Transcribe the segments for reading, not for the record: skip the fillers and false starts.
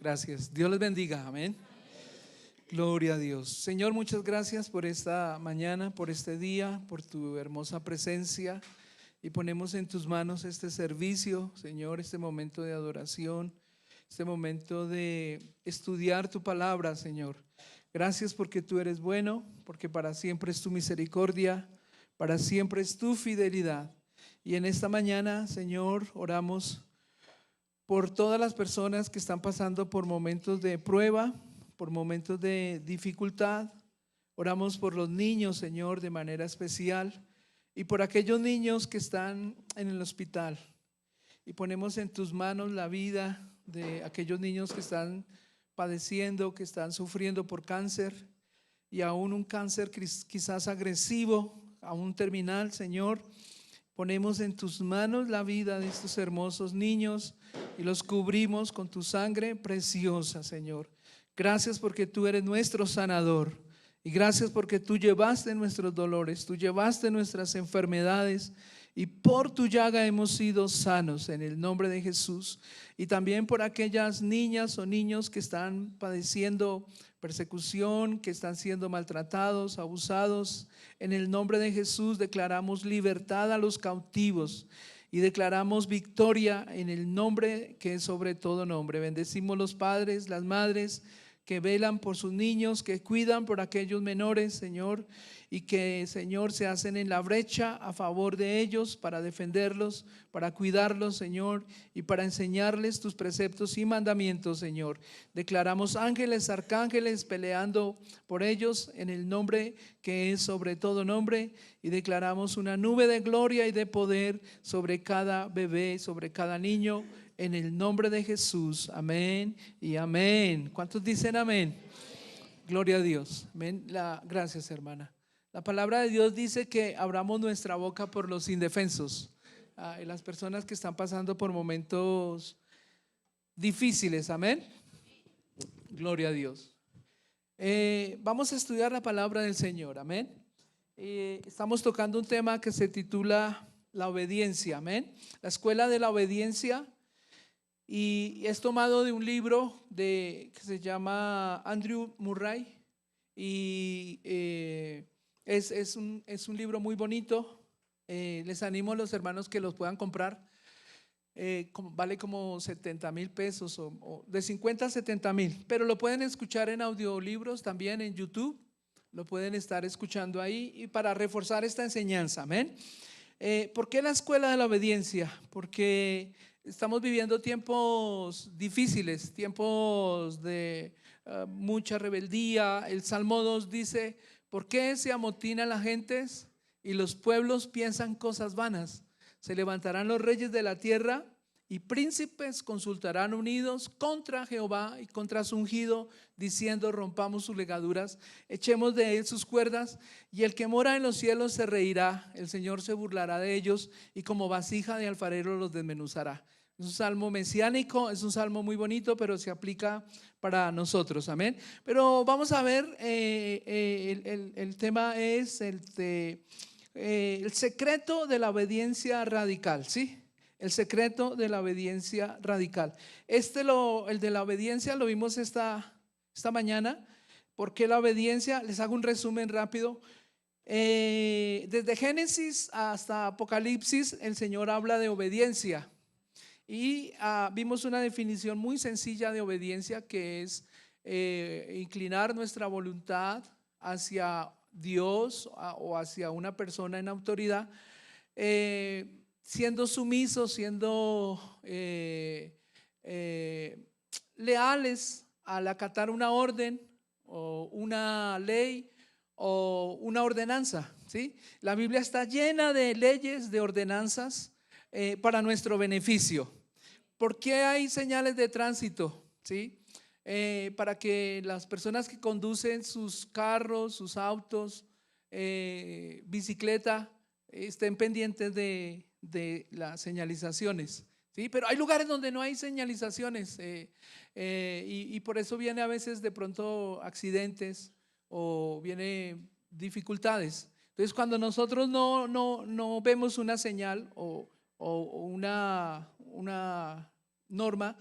Gracias. Dios les bendiga. Amén. Gloria a Dios. Señor, muchas gracias por esta mañana, por este día, por tu hermosa presencia. Y ponemos en tus manos este servicio, Señor, este momento de adoración, este momento de estudiar tu palabra, Señor. Gracias porque tú eres bueno, porque para siempre es tu misericordia, para siempre es tu fidelidad. Y en esta mañana, Señor, oramos por todas las personas que están pasando por momentos de prueba, por momentos de dificultad. Oramos por los niños, Señor, de manera especial, y por aquellos niños que están en el hospital. Y ponemos en tus manos la vida de aquellos niños que están padeciendo, que están sufriendo por cáncer, y aún un cáncer quizás agresivo, aún terminal, Señor. Ponemos en tus manos la vida de estos hermosos niños y los cubrimos con tu sangre preciosa, Señor. Gracias porque tú eres nuestro sanador. Y gracias porque tú llevaste nuestros dolores, tú llevaste nuestras enfermedades, y por tu llaga hemos sido sanos en el nombre de Jesús. Y también por aquellas niñas o niños que están padeciendo persecución, que están siendo maltratados, abusados. En el nombre de Jesús declaramos libertad a los cautivos y declaramos victoria en el nombre que es sobre todo nombre. Bendecimos los padres, las madres que velan por sus niños, que cuidan por aquellos menores, Señor, y que, Señor, se hacen en la brecha a favor de ellos para defenderlos, para cuidarlos, Señor, y para enseñarles tus preceptos y mandamientos, Señor. Declaramos ángeles, arcángeles peleando por ellos en el nombre que es sobre todo nombre, y declaramos una nube de gloria y de poder sobre cada bebé, sobre cada niño, en el nombre de Jesús. Amén y amén. ¿Cuántos dicen amén? Gloria a Dios. Amén. Gracias, hermana. La palabra de Dios dice que abramos nuestra boca por los indefensos, y las personas que están pasando por momentos difíciles. Amén. Gloria a Dios. Vamos a estudiar la palabra del Señor. Amén. Estamos tocando un tema que se titula la obediencia. Amén. La escuela de la obediencia. Y es tomado de un libro que se llama Andrew Murray. Y es un libro muy bonito. Les animo a los hermanos que los puedan comprar. Vale como 70,000 pesos, o de 50 a 70,000. Pero lo pueden escuchar en audiolibros también en YouTube. Lo pueden estar escuchando ahí, y para reforzar esta enseñanza. Amén. ¿Por qué la escuela de la obediencia? Porque estamos viviendo tiempos difíciles, tiempos de mucha rebeldía. El Salmo 2 dice: ¿por qué se amotinan las gentes y los pueblos piensan cosas vanas? Se levantarán los reyes de la tierra y príncipes consultarán unidos contra Jehová y contra su ungido, diciendo: rompamos sus ligaduras, echemos de él sus cuerdas, y el que mora en los cielos se reirá. El Señor se burlará de ellos y como vasija de alfarero los desmenuzará. Es un salmo mesiánico, es un salmo muy bonito, pero se aplica para nosotros. Amén. Pero vamos a ver, el tema es el secreto de la obediencia radical. ¿Sí? El secreto de la obediencia radical. El de la obediencia lo vimos esta mañana. ¿Por qué la obediencia? Les hago un resumen rápido. Desde Génesis hasta Apocalipsis el Señor habla de obediencia, y vimos una definición muy sencilla de obediencia, que es inclinar nuestra voluntad hacia Dios o hacia una persona en autoridad, siendo sumisos, siendo leales al acatar una orden o una ley o una ordenanza. ¿Sí? La Biblia está llena de leyes, de ordenanzas para nuestro beneficio. ¿Por qué hay señales de tránsito? ¿Sí? Para que las personas que conducen sus carros, sus autos, bicicleta, estén pendientes de las señalizaciones. ¿Sí? Pero hay lugares donde no hay señalizaciones, y por eso viene a veces de pronto accidentes o viene dificultades. Entonces, cuando nosotros no vemos una señal o una norma,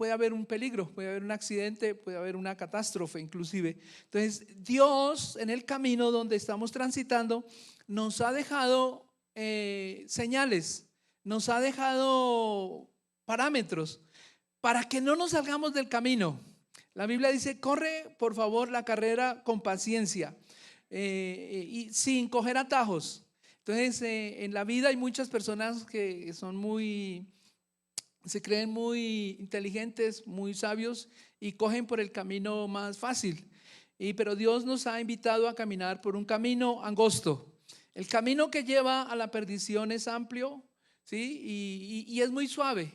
puede haber un peligro, puede haber un accidente, puede haber una catástrofe inclusive. Entonces Dios en el camino donde estamos transitando nos ha dejado señales, nos ha dejado parámetros para que no nos salgamos del camino. La Biblia dice: corre por favor la carrera con paciencia y sin coger atajos. Entonces en la vida hay muchas personas que se creen muy inteligentes, muy sabios y cogen por el camino más fácil. Pero Dios nos ha invitado a caminar por un camino angosto. El camino que lleva a la perdición es amplio, ¿sí? Y es muy suave,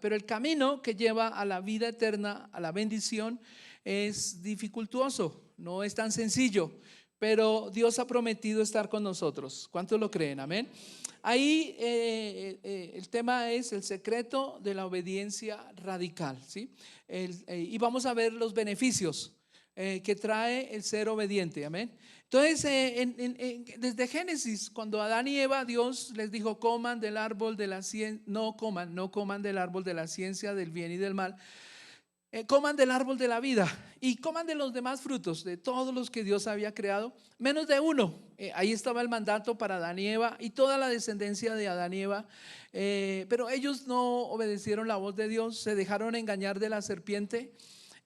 pero el camino que lleva a la vida eterna, a la bendición, es dificultuoso, no es tan sencillo, pero Dios ha prometido estar con nosotros. ¿Cuántos lo creen? Amén. Ahí el tema es el secreto de la obediencia radical, ¿sí? Y vamos a ver los beneficios que trae el ser obediente. Amén. Entonces desde Génesis, cuando Adán y Eva, Dios les dijo: coman del árbol de la ciencia, no coman del árbol de la ciencia del bien y del mal, coman del árbol de la vida y coman de los demás frutos, de todos los que Dios había creado, menos de uno. Ahí estaba el mandato para Adán y Eva y toda la descendencia de Adán y Eva, pero ellos no obedecieron la voz de Dios, se dejaron engañar de la serpiente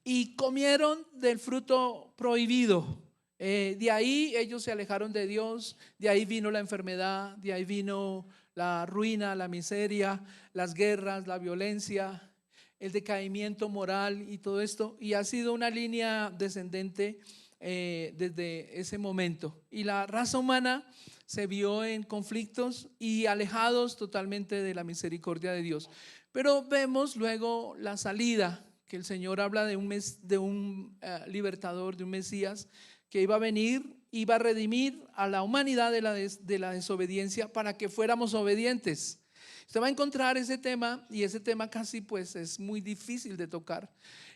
y comieron del fruto prohibido. De ahí ellos se alejaron de Dios, de ahí vino la enfermedad, de ahí vino la ruina, la miseria, las guerras, la violencia, el decaimiento moral y todo esto, y ha sido una línea descendente desde ese momento. Y la raza humana se vio en conflictos y alejados totalmente de la misericordia de Dios. Pero vemos luego la salida, que el Señor habla de un libertador, de un Mesías que iba a venir, iba a redimir a la humanidad de la desobediencia para que fuéramos obedientes. Usted va a encontrar ese tema, y ese tema casi pues es muy difícil de tocar,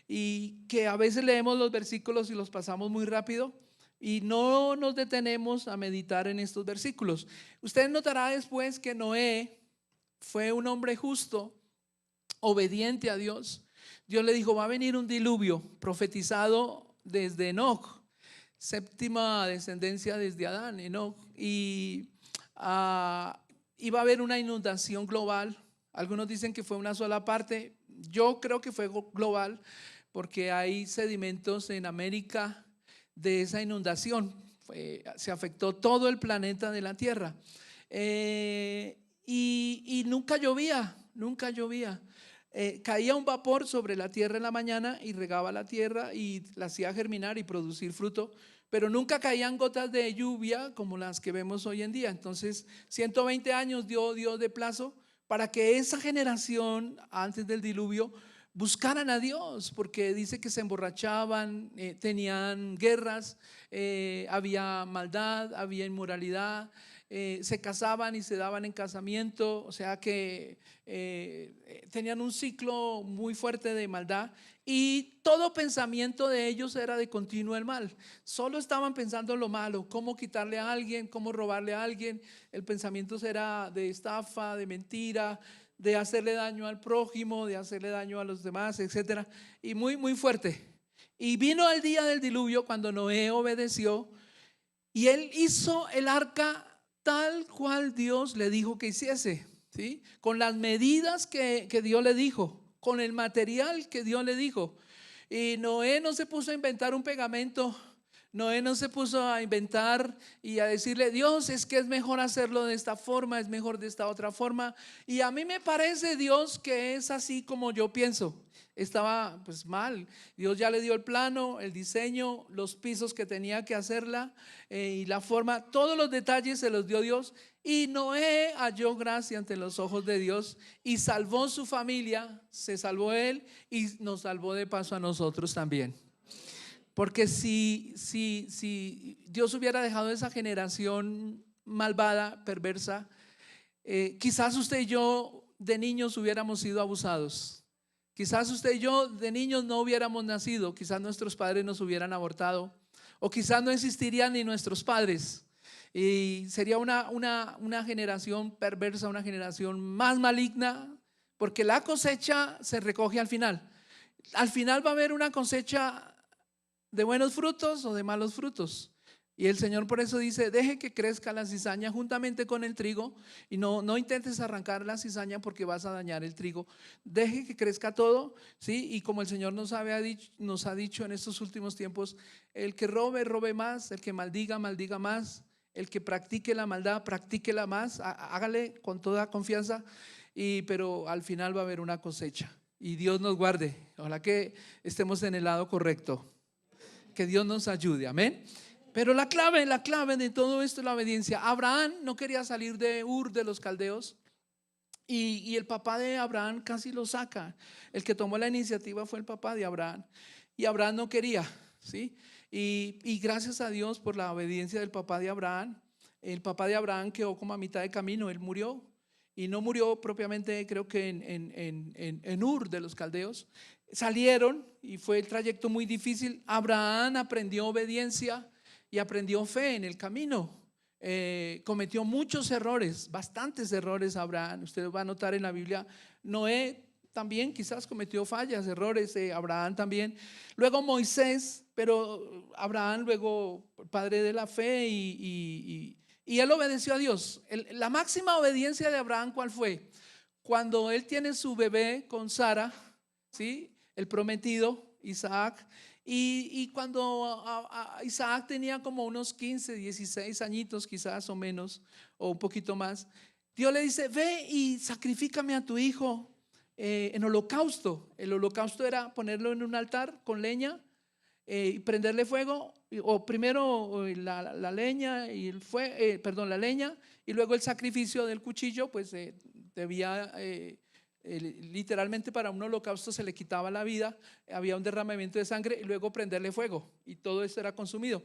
y que a veces leemos los versículos y los pasamos muy rápido y no nos detenemos a meditar en estos versículos. Usted notará después que Noé fue un hombre justo, obediente a Dios. Dios le dijo: va a venir un diluvio, profetizado desde Enoc, séptima descendencia desde Adán, Enoc, y iba a haber una inundación global. Algunos dicen que fue una sola parte, yo creo que fue global, porque hay sedimentos en América de esa inundación. Se afectó todo el planeta de la Tierra, y nunca llovía. Caía un vapor sobre la tierra en la mañana y regaba la tierra y la hacía germinar y producir fruto, pero nunca caían gotas de lluvia como las que vemos hoy en día. Entonces 120 años dio Dios de plazo para que esa generación antes del diluvio buscaran a Dios, porque dice que se emborrachaban, tenían guerras, había maldad, había inmoralidad, se casaban y se daban en casamiento, o sea que tenían un ciclo muy fuerte de maldad, y todo pensamiento de ellos era de continuo el mal. Solo estaban pensando en lo malo, cómo quitarle a alguien, cómo robarle a alguien. El pensamiento era de estafa, de mentira, de hacerle daño al prójimo, de hacerle daño a los demás, etcétera, y muy fuerte. Y vino el día del diluvio cuando Noé obedeció, y él hizo el arca tal cual Dios le dijo que hiciese, ¿sí? Con las medidas que Dios le dijo, con el material que Dios le dijo. Y Noé no se puso a inventar un pegamento. Noé no se puso a inventar y a decirle: Dios, es que es mejor hacerlo de esta forma, es mejor de esta otra forma. Y a mí me parece, Dios, que es así como yo pienso. Estaba pues mal. Dios ya le dio el plano, el diseño, los pisos que tenía que hacerla, y la forma, todos los detalles se los dio Dios. Y Noé halló gracia ante los ojos de Dios y salvó su familia, se salvó él y nos salvó de paso a nosotros también. Porque si Dios hubiera dejado esa generación malvada, perversa, quizás usted y yo de niños hubiéramos sido abusados. Quizás usted y yo de niños no hubiéramos nacido. Quizás nuestros padres nos hubieran abortado, o quizás no existirían ni nuestros padres. Y sería una generación perversa, una generación más maligna, porque la cosecha se recoge al final. al final va a haber una cosecha de buenos frutos o de malos frutos. Y el Señor por eso dice: deje que crezca la cizaña juntamente con el trigo, y no intentes arrancar la cizaña porque vas a dañar el trigo. Deje que crezca todo, ¿sí? Y como el Señor nos ha dicho en estos últimos tiempos: el que robe, robe más; el que maldiga, maldiga más; el que practique la maldad, practíquela más. Hágale con toda confianza, pero al final va a haber una cosecha. Y Dios nos guarde. Ojalá que estemos en el lado correcto. Que Dios nos ayude, amén. Pero la clave de todo esto es la obediencia. Abraham no quería salir de Ur de los Caldeos, y el papá de Abraham casi lo saca. El que tomó la iniciativa fue el papá de Abraham, y Abraham no quería, ¿sí? Y gracias a Dios por la obediencia del papá de Abraham. El papá de Abraham quedó como a mitad de camino. Él murió, y no murió propiamente, creo que en Ur de los Caldeos. Salieron y fue el trayecto muy difícil. Abraham aprendió obediencia y aprendió fe en el camino. Cometió muchos errores, bastantes errores Abraham. Usted va a notar en la Biblia. Noé también quizás cometió fallas, errores. Abraham también. Luego Moisés, pero Abraham luego padre de la fe, y él obedeció a Dios. La máxima obediencia de Abraham, ¿cuál fue? Cuando él tiene su bebé con Sara, ¿sí? El prometido Isaac. Y cuando Isaac tenía como unos 15, 16 añitos quizás, o menos, o un poquito más, Dios le dice: ve y sacrifícame a tu hijo en holocausto. El holocausto era ponerlo en un altar con leña y prenderle fuego, o primero la leña y la leña, y luego el sacrificio del cuchillo. Pues debía literalmente, para un holocausto se le quitaba la vida, había un derramamiento de sangre, y luego prenderle fuego, y todo esto era consumido.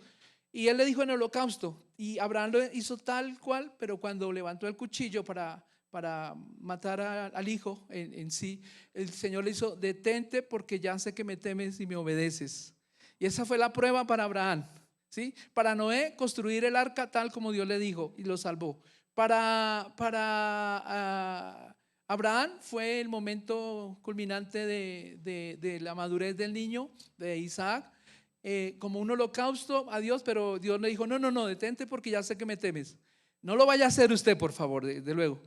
Y él le dijo: en holocausto. Y Abraham lo hizo tal cual, pero cuando levantó el cuchillo para matar al hijo en sí, el Señor le hizo: detente, porque ya sé que me temes y me obedeces. Y esa fue la prueba para Abraham, ¿sí? Para Noé, construir el arca tal como Dios le dijo, y lo salvó. Para Abraham fue el momento culminante de la madurez del niño, de Isaac, como un holocausto a Dios. Pero Dios le dijo: no, detente, porque ya sé que me temes. No lo vaya a hacer usted, por favor, de luego.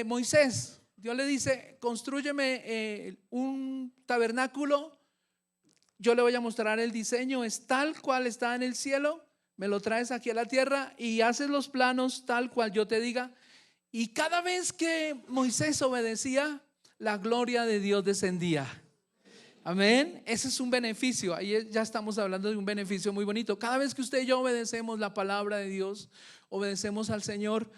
Moisés, Dios le dice: constrúyeme un tabernáculo. Yo le voy a mostrar el diseño, es tal cual está en el cielo. Me lo traes aquí a la tierra y haces los planos tal cual yo te diga. Y cada vez que Moisés obedecía, la gloria de Dios descendía. Amén. Ese es un beneficio. Ahí ya estamos hablando de un beneficio muy bonito. Cada vez que usted y yo obedecemos la palabra de Dios, obedecemos al Señor,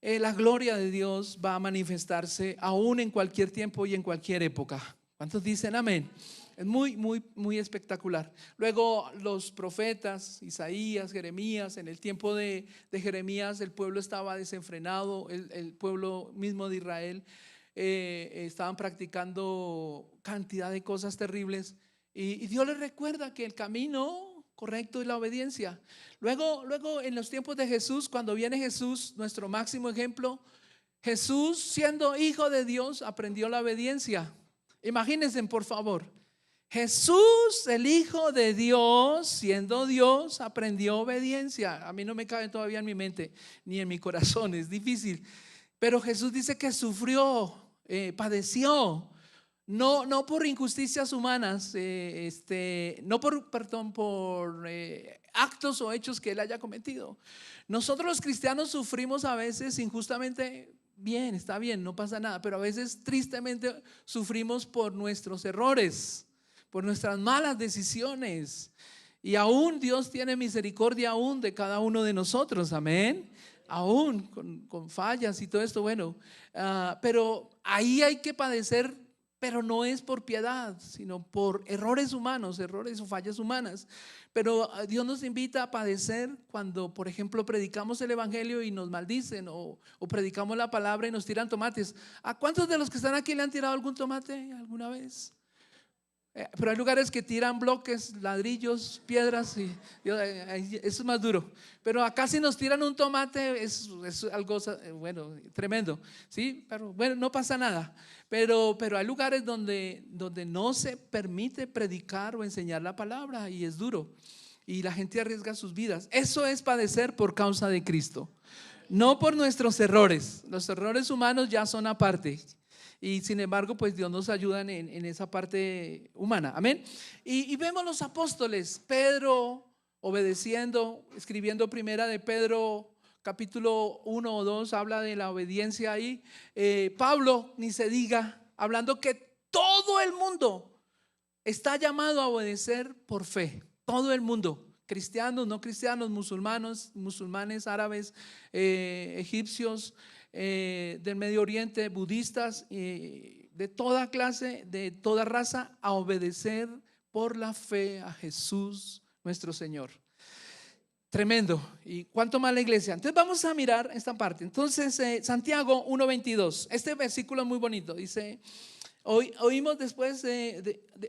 la gloria de Dios va a manifestarse aún en cualquier tiempo y en cualquier época. ¿Cuántos dicen amén? Es muy, muy, muy espectacular. Luego los profetas, Isaías, Jeremías. En el tiempo de Jeremías, el pueblo estaba desenfrenado. El pueblo mismo de Israel estaban practicando cantidad de cosas terribles, y Dios les recuerda que el camino correcto es la obediencia. Luego en los tiempos de Jesús, cuando viene Jesús, nuestro máximo ejemplo, Jesús, siendo hijo de Dios, aprendió la obediencia. Imagínense, por favor, Jesús, el hijo de Dios, siendo Dios, aprendió obediencia. A mí no me cabe todavía en mi mente ni en mi corazón, es difícil. Pero Jesús dice que sufrió, padeció, no por injusticias humanas, no por actos o hechos que él haya cometido. Nosotros los cristianos sufrimos a veces injustamente. Bien, está bien, no pasa nada, pero a veces tristemente sufrimos por nuestros errores, por nuestras malas decisiones, y aún Dios tiene misericordia aún de cada uno de nosotros, amén. Aún con fallas y todo esto, bueno, pero ahí hay que padecer, pero no es por piedad, sino por errores humanos, errores o fallas humanas. Pero Dios nos invita a padecer cuando, por ejemplo, predicamos el evangelio y nos maldicen, o predicamos la palabra y nos tiran tomates. ¿A cuántos de los que están aquí le han tirado algún tomate alguna vez? Pero hay lugares que tiran bloques, ladrillos, piedras y eso es más duro. Pero acá si nos tiran un tomate es algo, bueno, tremendo, ¿sí? Pero bueno, no pasa nada. Pero hay lugares donde no se permite predicar o enseñar la palabra y es duro. Y la gente arriesga sus vidas. Eso es padecer por causa de Cristo. No por nuestros errores. Los errores humanos ya son aparte. Y sin embargo, pues Dios nos ayuda en esa parte humana. Amén. Y vemos los apóstoles, Pedro obedeciendo, escribiendo primera de Pedro capítulo 1 o 2, habla de la obediencia ahí. Pablo, ni se diga, hablando que todo el mundo está llamado a obedecer por fe. Todo el mundo, cristianos, no cristianos, musulmanes, árabes, egipcios, del Medio Oriente, budistas, de toda clase, de toda raza, a obedecer por la fe a Jesús nuestro Señor. Tremendo. ¿Y cuánto más la iglesia? Entonces vamos a mirar esta parte. Entonces Santiago 1:22, este versículo es muy bonito. Dice: oímos después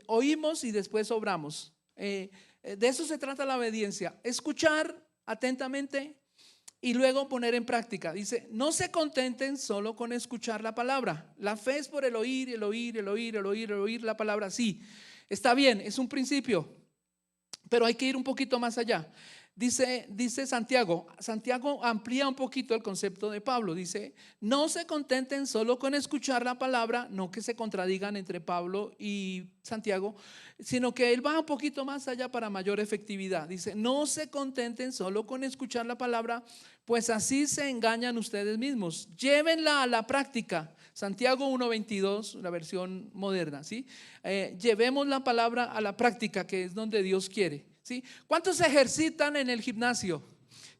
oímos y después obramos. De eso se trata la obediencia: escuchar atentamente y luego poner en práctica. Dice: no se contenten solo con escuchar la palabra. La fe es por el oír, el oír, el oír, el oír, el oír la palabra. Sí, está bien, es un principio, pero hay que ir un poquito más allá. Dice Santiago amplía un poquito el concepto de Pablo. Dice: no se contenten solo con escuchar la palabra, no que se contradigan entre Pablo y Santiago, sino que él va un poquito más allá para mayor efectividad. Dice: no se contenten solo con escuchar la palabra, pues así se engañan ustedes mismos. Llévenla a la práctica. Santiago 1:22, la versión moderna, ¿sí? Llevemos la palabra a la práctica, que es donde Dios quiere. ¿Sí? ¿Cuántos se ejercitan en el gimnasio?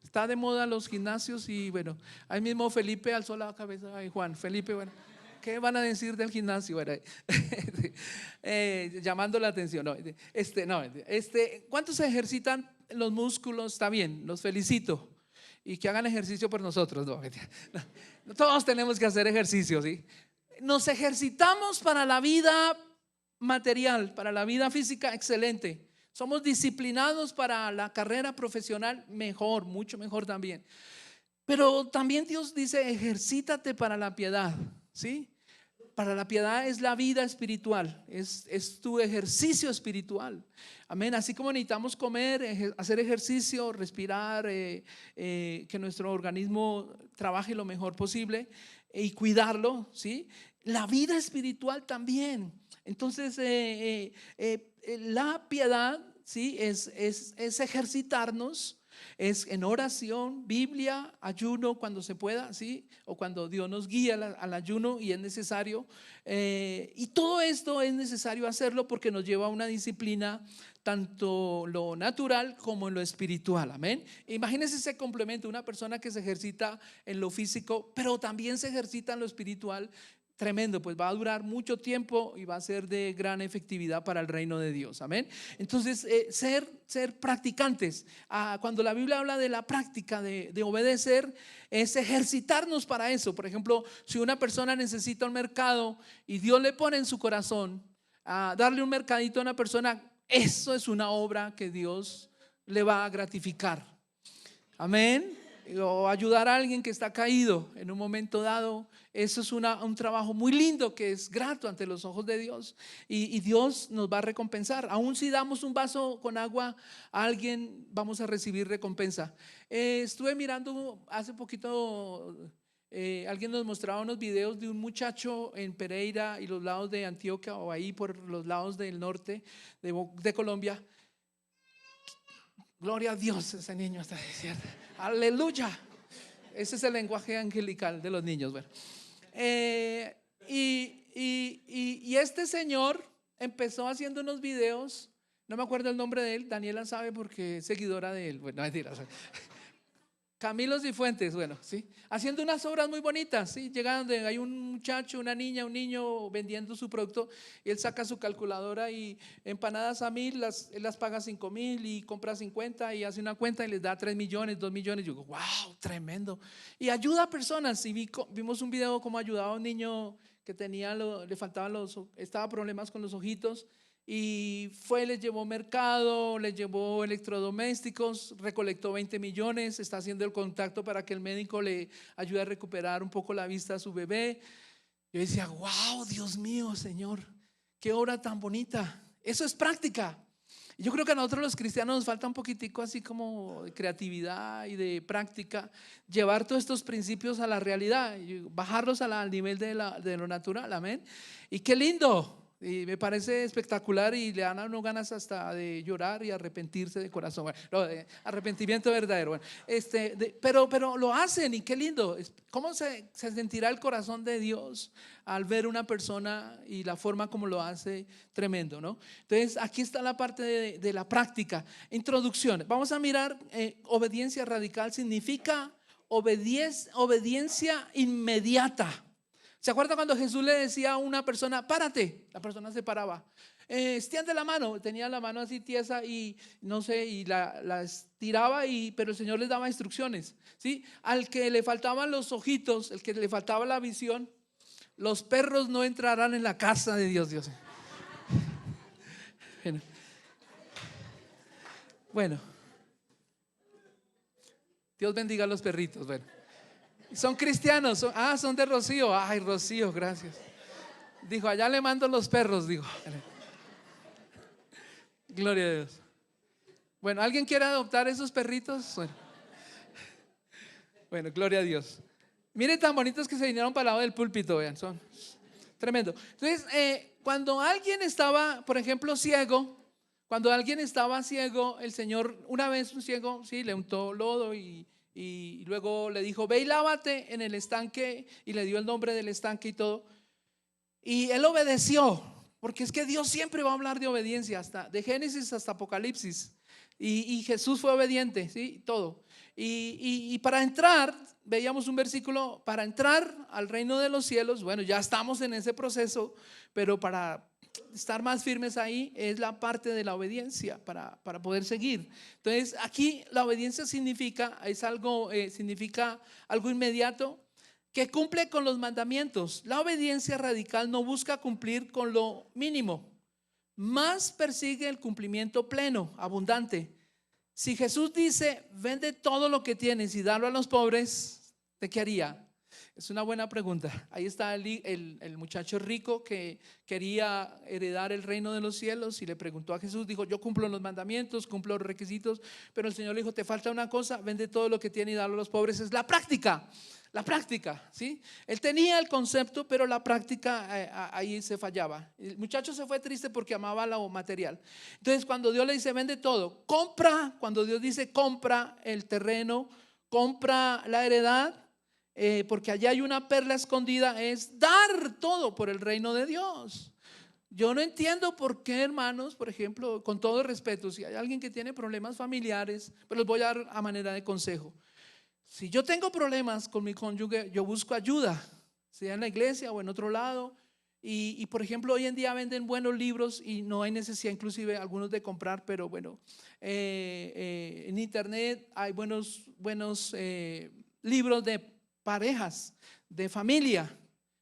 Está de moda los gimnasios y bueno, ahí mismo Felipe alzó la cabeza. Ay, Juan, Felipe, bueno, ¿qué van a decir del gimnasio? Bueno, llamando la atención. ¿Cuántos se ejercitan los músculos? Está bien, los felicito. Y que hagan ejercicio por nosotros. No, todos tenemos que hacer ejercicio, ¿sí? Nos ejercitamos para la vida material, para la vida física, excelente. Somos disciplinados para la carrera profesional, mejor, mucho mejor también. Pero también Dios dice: ejercítate para la piedad, ¿sí? Para la piedad es la vida espiritual, es tu ejercicio espiritual. Amén. Así como necesitamos comer, hacer ejercicio, respirar, que nuestro organismo trabaje lo mejor posible y cuidarlo, ¿sí? La vida espiritual también. Entonces la piedad, ¿sí? es ejercitarnos. Es en oración, Biblia, ayuno cuando se pueda, ¿sí? O cuando Dios nos guía al ayuno y es necesario. Y todo esto es necesario hacerlo porque nos lleva a una disciplina, tanto lo natural como en lo espiritual. Amén. Imagínense ese complemento: una persona que se ejercita en lo físico, pero también se ejercita en lo espiritual. Tremendo, pues va a durar mucho tiempo y va a ser de gran efectividad para el reino de Dios. Amén. Entonces ser practicantes. Cuando la Biblia habla de la práctica de obedecer, es ejercitarnos para eso. Por ejemplo, si una persona necesita un mercado y Dios le pone en su corazón a darle un mercadito a una persona, eso es una obra que Dios le va a gratificar. Amén. O ayudar a alguien que está caído en un momento dado, eso es un trabajo muy lindo que es grato ante los ojos de Dios, y Dios nos va a recompensar. Aún si damos un vaso con agua a alguien, vamos a recibir recompensa. Estuve mirando hace poquito, alguien nos mostraba unos videos de un muchacho en Pereira y los lados de Antioquia, o ahí por los lados del norte de Colombia. Gloria a Dios, ese niño está diciendo aleluya. Ese es el lenguaje angelical de los niños. Bueno, y este señor empezó haciendo unos videos. No me acuerdo el nombre de él. Daniela sabe porque es seguidora de él. Bueno, no, mentira. Camilo Cifuentes, bueno, sí, haciendo unas obras muy bonitas, sí, llegando, hay un muchacho, una niña, un niño vendiendo su producto, y él saca su calculadora y empanadas a 1,000, él las paga 5,000 y compra 50 y hace una cuenta y les da 3 millones, 2 millones. Yo digo, wow, tremendo. Y ayuda a personas. Y vimos un video como ayudaba a un niño que tenía, le faltaban estaba problemas con los ojitos. Y fue, les llevó mercado, les llevó electrodomésticos, recolectó 20 millones, está haciendo el contacto para que el médico le ayude a recuperar un poco la vista a su bebé. Yo decía, wow, Dios mío, Señor, qué obra tan bonita. Eso es práctica. Yo creo que a nosotros los cristianos nos falta un poquitico así como de creatividad y de práctica, llevar todos estos principios a la realidad, y bajarlos al nivel de lo natural, amén. Y qué lindo. Y me parece espectacular y le dan a uno ganas hasta de llorar y arrepentirse de corazón. Bueno, no, arrepentimiento verdadero. Bueno, pero lo hacen y qué lindo. ¿Cómo se sentirá el corazón de Dios al ver una persona y la forma como lo hace? Tremendo, ¿no? Entonces aquí está la parte de la práctica. Introducción. Vamos a mirar, obediencia radical significa obediencia inmediata. ¿Se acuerda cuando Jesús le decía a una persona, párate? La persona se paraba. Extiende la mano, tenía la mano así tiesa y no sé, y la estiraba, pero el Señor les daba instrucciones, ¿sí? Al que le faltaban los ojitos, el que le faltaba la visión, los perros no entrarán en la casa de Dios. Bueno, Dios bendiga a los perritos. Bueno, son cristianos, son de Rocío. Ay, Rocío, gracias. Dijo, allá le mando los perros, dijo. Gloria a Dios. Bueno, ¿alguien quiere adoptar esos perritos? Bueno, gloria a Dios. Mire tan bonitos que se vinieron para el lado del púlpito, vean, son tremendo. Entonces, cuando alguien estaba, por ejemplo, ciego, el Señor, una vez un ciego, sí, le untó lodo y luego le dijo, ve y lávate en el estanque, y le dio el nombre del estanque y todo. Y él obedeció, porque es que Dios siempre va a hablar de obediencia, de Génesis hasta Apocalipsis. Y Jesús fue obediente, ¿sí? Todo. Y para entrar, veíamos un versículo, para entrar al reino de los cielos, bueno, ya estamos en ese proceso, pero para estar más firmes ahí es la parte de la obediencia para poder seguir. Entonces aquí la obediencia significa algo inmediato que cumple con los mandamientos. La obediencia radical no busca cumplir con lo mínimo, más persigue el cumplimiento pleno, abundante. Si Jesús dice, vende todo lo que tienes y dalo a los pobres, ¿de qué haría? Es una buena pregunta. Ahí está el muchacho rico que quería heredar el reino de los cielos y le preguntó a Jesús, dijo, yo cumplo los mandamientos, cumplo los requisitos, pero el Señor le dijo, te falta una cosa, vende todo lo que tienes y dalo a los pobres. Es la práctica. La práctica, ¿sí? Él tenía el concepto, pero la práctica ahí se fallaba. El muchacho se fue triste porque amaba lo material. Entonces cuando Dios le dice vende todo, compra, cuando Dios dice compra el terreno, compra la heredad, porque allá hay una perla escondida, es dar todo por el reino de Dios. Yo no entiendo por qué, hermanos, por ejemplo, con todo respeto, si hay alguien que tiene problemas familiares, pero les voy a dar a manera de consejo. Si yo tengo problemas con mi cónyuge, yo busco ayuda, sea en la iglesia o en otro lado. Y por ejemplo, hoy en día venden buenos libros y no hay necesidad inclusive algunos de comprar, pero bueno, en internet hay buenos libros de parejas, de familia,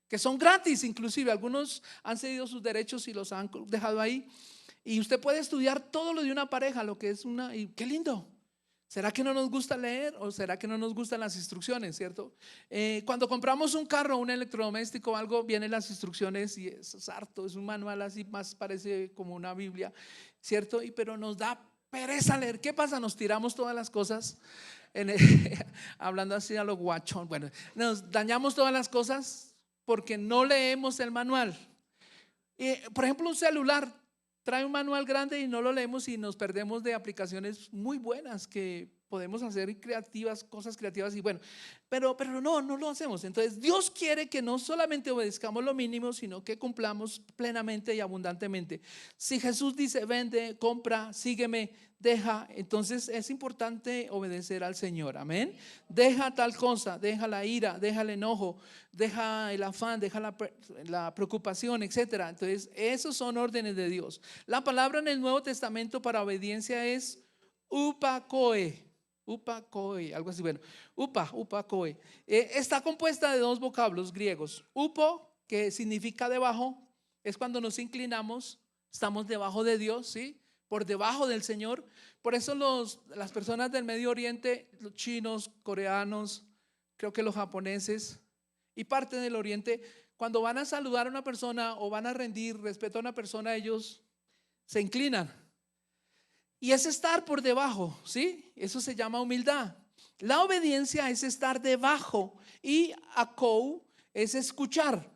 que son gratis inclusive. Algunos han cedido sus derechos y los han dejado ahí. Y usted puede estudiar todo lo de una pareja, lo que es y qué lindo. ¿Será que no nos gusta leer o será que no nos gustan las instrucciones, cierto? Cuando compramos un carro, un electrodoméstico o algo, vienen las instrucciones y es harto, es un manual así, más parece como una Biblia, cierto, pero nos da pereza leer. ¿Qué pasa? Nos tiramos todas las cosas hablando así a lo guachón. Bueno, nos dañamos todas las cosas porque no leemos el manual. Por ejemplo, un celular trae un manual grande y no lo leemos y nos perdemos de aplicaciones muy buenas que podemos hacer creativas, cosas creativas y bueno, pero no lo hacemos. Entonces Dios quiere que no solamente obedezcamos lo mínimo, sino que cumplamos plenamente y abundantemente. Si Jesús dice vende, compra, sígueme, deja, entonces es importante obedecer al Señor, amén. Deja tal cosa, deja la ira, deja el enojo, deja el afán, deja la preocupación, etcétera. Entonces esos son órdenes de Dios. La palabra en el Nuevo Testamento para obediencia es upakoe, algo así, bueno, upakoe. Está compuesta de dos vocablos griegos, upo, que significa debajo, es cuando nos inclinamos, estamos debajo de Dios, ¿sí? Por debajo del Señor. Por eso las personas del Medio Oriente, los chinos, coreanos, creo que los japoneses y parte del Oriente, cuando van a saludar a una persona o van a rendir respeto a una persona, ellos se inclinan. Y es estar por debajo, ¿sí? Eso se llama humildad. La obediencia es estar debajo y akou es escuchar.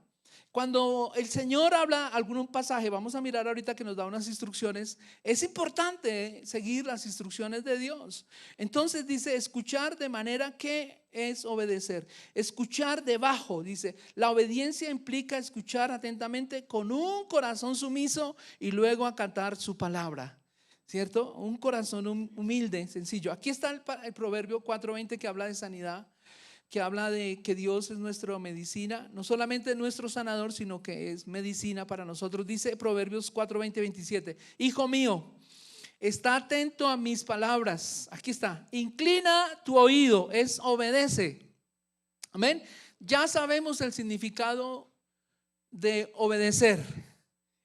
Cuando el Señor habla algún pasaje, vamos a mirar ahorita que nos da unas instrucciones, es importante seguir las instrucciones de Dios. Entonces dice escuchar de manera que es obedecer. Escuchar debajo, dice, la obediencia implica escuchar atentamente con un corazón sumiso y luego acatar su palabra. ¿Cierto? Un corazón humilde, sencillo. Aquí está el Proverbio 4:20 que habla de sanidad, que habla de que Dios es nuestra medicina, no solamente nuestro sanador, sino que es medicina para nosotros. Dice Proverbios 4:20-27, hijo mío, está atento a mis palabras. Aquí está, inclina tu oído, es obedece. Amén. Ya sabemos el significado de obedecer.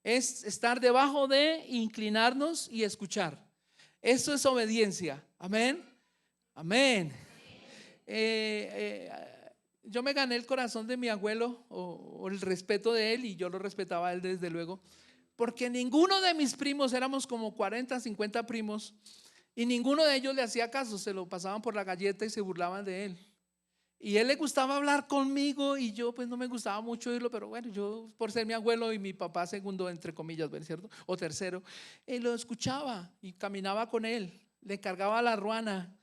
Es estar debajo de, inclinarnos y escuchar. Eso es obediencia. Amén. Amén. Yo me gané el corazón de mi abuelo o el respeto de él, y yo lo respetaba a él desde luego, porque ninguno de mis primos, éramos como 40, 50 primos, y ninguno de ellos le hacía caso, se lo pasaban por la galleta y se burlaban de él. Y él le gustaba hablar conmigo y yo pues no me gustaba mucho oírlo, pero bueno, yo por ser mi abuelo y mi papá segundo, entre comillas, ¿cierto? O tercero, lo escuchaba y caminaba con él, le cargaba la ruana.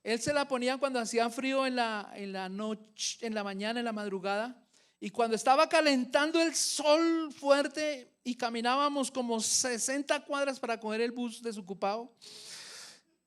Él se la ponía cuando hacía frío en la noche, en la mañana, en la madrugada, y cuando estaba calentando el sol fuerte y caminábamos como 60 cuadras para coger el bus desocupado,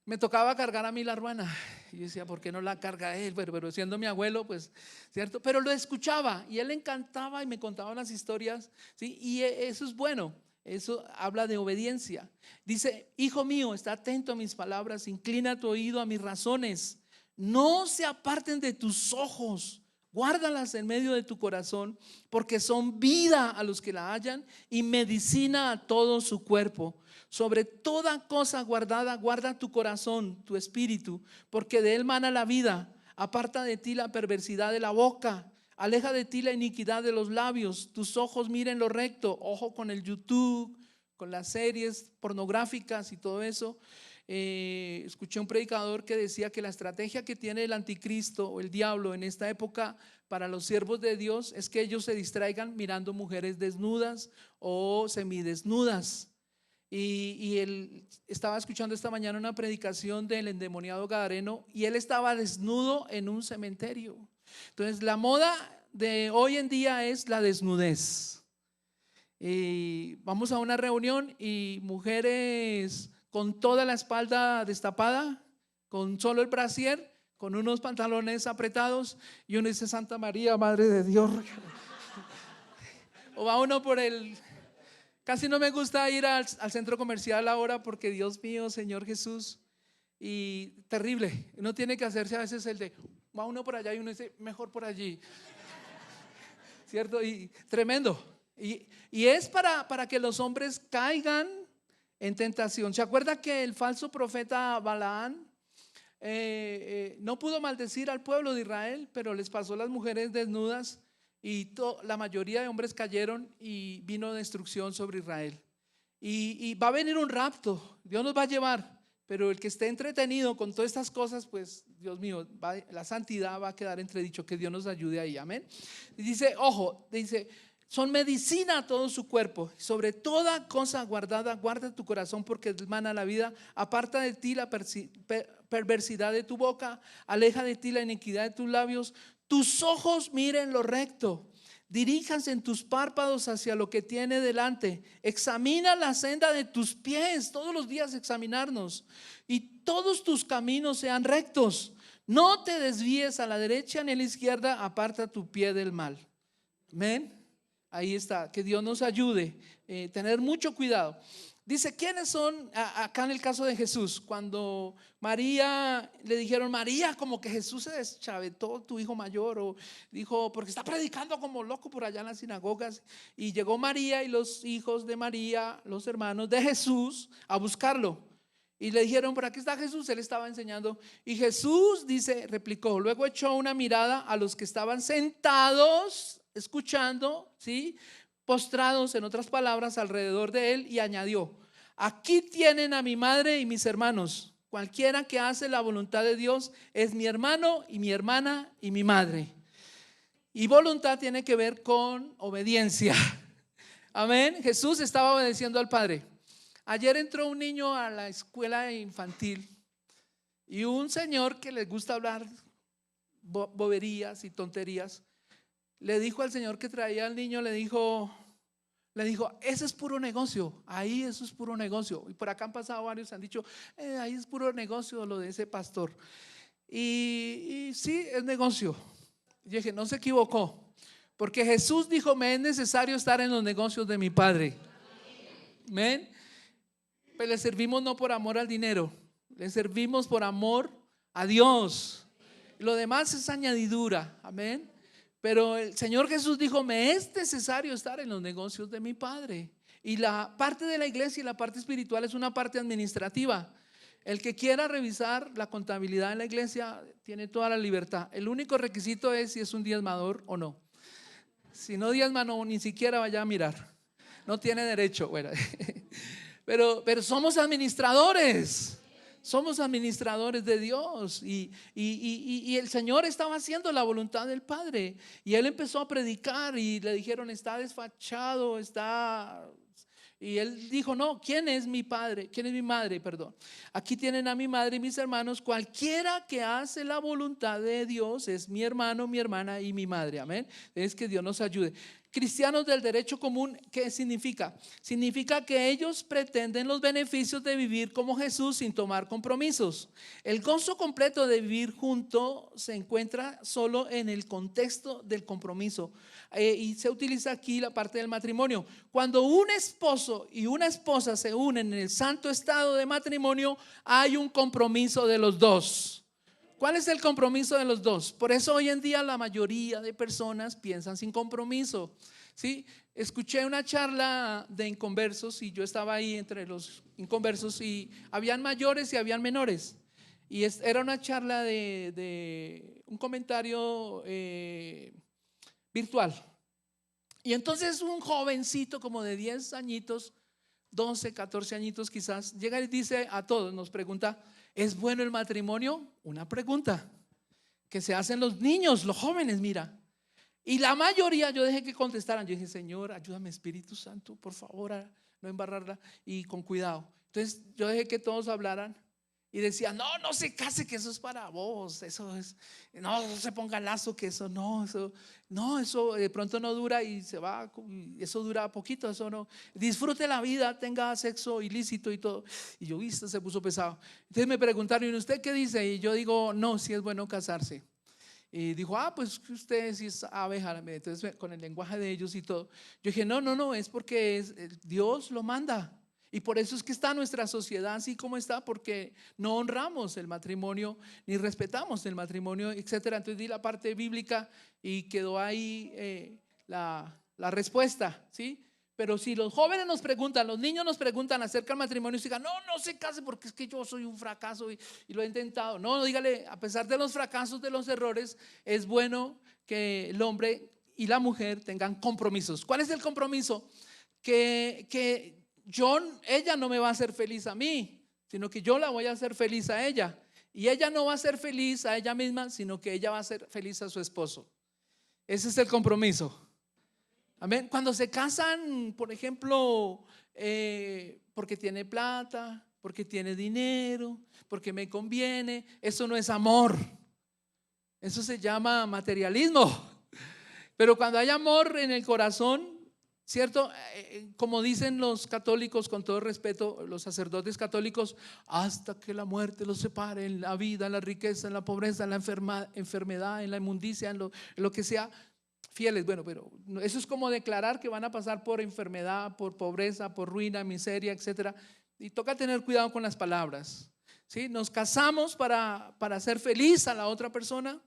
me tocaba cargar a mí la ruana. Y yo decía, ¿por qué no la carga él? Pero siendo mi abuelo, pues, ¿cierto? Pero lo escuchaba y él le encantaba y me contaba las historias, ¿sí? Y eso es bueno, eso habla de obediencia. Dice, hijo mío, está atento a mis palabras, inclina tu oído a mis razones, no se aparten de tus ojos, guárdalas en medio de tu corazón, porque son vida a los que la hallan y medicina a todo su cuerpo. Sobre toda cosa guardada, guarda tu corazón, tu espíritu, porque de él mana la vida. Aparta de ti la perversidad de la boca, aleja de ti la iniquidad de los labios. Tus ojos miren lo recto. Ojo con el YouTube, con las series pornográficas y todo eso. Escuché un predicador que decía que la estrategia que tiene el anticristo o el diablo en esta época para los siervos de Dios es que ellos se distraigan mirando mujeres desnudas o semidesnudas. Y él estaba escuchando esta mañana una predicación del endemoniado gadareno y él estaba desnudo en un cementerio. Entonces la moda de hoy en día es la desnudez. Y vamos a una reunión y mujeres con toda la espalda destapada, con solo el brasier, con unos pantalones apretados, y uno dice, Santa María, Madre de Dios. O va uno por el... Casi no me gusta ir al centro comercial ahora porque Dios mío, Señor Jesús, y terrible. Uno tiene que hacerse a veces el de, va uno por allá y uno dice, mejor por allí, ¿cierto? Y tremendo. Y es para que los hombres caigan en tentación. ¿Se acuerda que el falso profeta Balaán no pudo maldecir al pueblo de Israel, pero les pasó las mujeres desnudas? Y la mayoría de hombres cayeron y vino destrucción sobre Israel. Y va a venir un rapto, Dios nos va a llevar, pero el que esté entretenido con todas estas cosas, pues Dios mío, la santidad va a quedar entredicho. Que Dios nos ayude ahí, amén. Y dice, ojo, dice, son medicina a todo su cuerpo. Sobre toda cosa guardada, guarda tu corazón, porque mana la vida. Aparta de ti la perversidad de tu boca, aleja de ti la iniquidad de tus labios. Tus ojos miren lo recto, diríjanse en tus párpados hacia lo que tiene delante. Examina la senda de tus pies, todos los días examinarnos, y todos tus caminos sean rectos. No te desvíes a la derecha ni a la izquierda, aparta tu pie del mal. Amén. Ahí está, que Dios nos ayude, tener mucho cuidado. Dice, ¿quiénes son acá en el caso de Jesús? Cuando María, le dijeron, María, como que Jesús se deschavetó, tu hijo mayor, o dijo, porque está predicando como loco por allá en las sinagogas. Y llegó María y los hijos de María, los hermanos de Jesús, a buscarlo. Y le dijeron, ¿por aquí está Jesús? Él estaba enseñando. Y Jesús, dice, replicó, luego echó una mirada a los que estaban sentados, escuchando, ¿sí?, postrados, en otras palabras, alrededor de él, y añadió, aquí tienen a mi madre y mis hermanos. Cualquiera que hace la voluntad de Dios es mi hermano y mi hermana y mi madre. Y voluntad tiene que ver con obediencia. Amén. Jesús estaba obedeciendo al Padre. Ayer entró un niño a la escuela infantil y un señor que le gusta hablar boberías y tonterías le dijo al señor que traía al niño, le dijo, ese es puro negocio, ahí eso es puro negocio. Y por acá han pasado varios, han dicho, ahí es puro negocio lo de ese pastor. Y sí, es negocio. Yo dije, no se equivocó, porque Jesús dijo, me es necesario estar en los negocios de mi Padre. Amén. Pues le servimos no por amor al dinero, le servimos por amor a Dios. Lo demás es añadidura. Amén. Pero el Señor Jesús dijo, me es necesario estar en los negocios de mi Padre. Y la parte de la iglesia y la parte espiritual es una parte administrativa. El que quiera revisar la contabilidad en la iglesia tiene toda la libertad. El único requisito es si es un diezmador o no. Si no diezma, no, ni siquiera vaya a mirar. No tiene derecho. Bueno, pero somos administradores. Somos administradores de Dios y el Señor estaba haciendo la voluntad del Padre. Y él empezó a predicar y le dijeron, está desfachado, está... Y él dijo, no, ¿quién es mi padre? ¿Quién es mi madre? Perdón. Aquí tienen a mi madre y mis hermanos. Cualquiera que hace la voluntad de Dios es mi hermano, mi hermana y mi madre. Amén. Es que Dios nos ayude. Cristianos del derecho común, ¿qué significa? Significa que ellos pretenden los beneficios de vivir como Jesús sin tomar compromisos. El gozo completo de vivir junto se encuentra solo en el contexto del compromiso. Y se utiliza aquí la parte del matrimonio. Cuando un esposo y una esposa se unen en el santo estado de matrimonio, hay un compromiso de los dos. ¿Cuál es el compromiso de los dos? Por eso hoy en día la mayoría de personas piensan sin compromiso. ¿Sí? Escuché una charla de inconversos y yo estaba ahí entre los inconversos y habían mayores y habían menores. Y era una charla de un comentario virtual. Y entonces un jovencito como de 10 añitos, 12, 14 añitos quizás, llega y dice a todos, nos pregunta, ¿es bueno el matrimonio? Una pregunta que se hacen los niños, los jóvenes, mira. Y la mayoría yo dejé que contestaran. Yo dije, Señor, ayúdame, Espíritu Santo, por favor, a no embarrarla y con cuidado. Entonces yo dejé que todos hablaran y decían, no se case, que eso es para vos, eso es, no se ponga lazo, que eso eso de pronto no dura y se va, eso dura poquito, eso no, disfrute la vida, tenga sexo ilícito y todo. Y yo, viste, se puso pesado. Entonces me preguntaron, ¿y usted qué dice? Y yo digo, no, sí es bueno casarse. Y dijo, pues usted sí es abeja. Entonces con el lenguaje de ellos y todo, yo dije, no, es porque Dios lo manda. Y por eso es que está nuestra sociedad así como está, porque no honramos el matrimonio ni respetamos el matrimonio, etcétera. Entonces di la parte bíblica y quedó ahí la respuesta, ¿sí? Pero si los jóvenes nos preguntan, los niños nos preguntan acerca del matrimonio y digan, no se case porque es que yo soy un fracaso y lo he intentado. No, dígale, a pesar de los fracasos, de los errores, es bueno que el hombre y la mujer tengan compromisos. ¿Cuál es el compromiso? Que ella no me va a hacer feliz a mí, sino que yo la voy a hacer feliz a ella. Y ella no va a ser feliz a ella misma, sino que ella va a ser feliz a su esposo. Ese es el compromiso. Amén. Cuando se casan, por ejemplo, porque tiene plata, porque tiene dinero, porque me conviene, eso no es amor. Eso se llama materialismo. Pero cuando hay amor en el corazón, ¿cierto? Como dicen los católicos, con todo respeto, los sacerdotes católicos, hasta que la muerte los separe, en la vida, en la riqueza, en la pobreza, en la enfermedad, en la inmundicia, en lo que sea. fieles. Bueno, pero eso es como declarar que van a pasar por enfermedad, por pobreza, por ruina, miseria, etcétera. Y toca tener cuidado con las palabras, ¿sí? Nos casamos para hacer feliz a la otra persona,